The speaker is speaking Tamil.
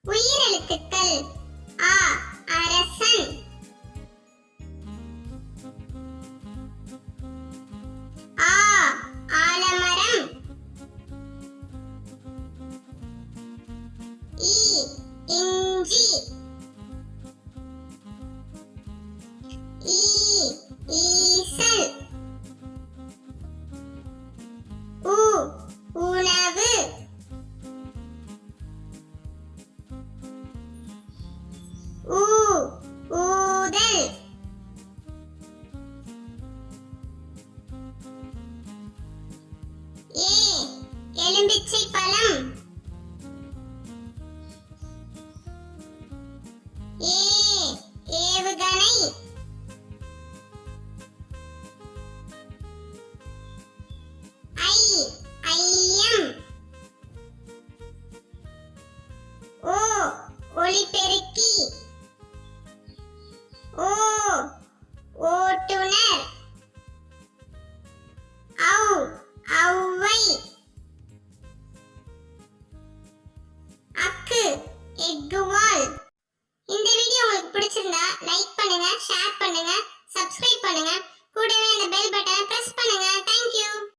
உயிரெழுத்துக்கள் ஆ அரசன், ஆ ஆலமரம், இ இஞ்சி, ஈ ஈசல், உ உணவு, ஊ ஊதல், ஏ எலும்பிச்சை பழம், ஏ ஏவுகணை, ஐ ஐயம், ஓ ஒலிபெருக்கி, ஓ ஓட்டுனர், ஔ ஔவை, அக்கு எக்குவால். இந்த வீடியோ உங்களுக்கு பிடிச்சிருந்தா லைக் பண்ணுங்க, ஷேர் பண்ணுங்க, சப்ஸ்கிரைப் பண்ணுங்க, கூடவே அந்த பெல் பட்டனை பிரஸ் பண்ணுங்க.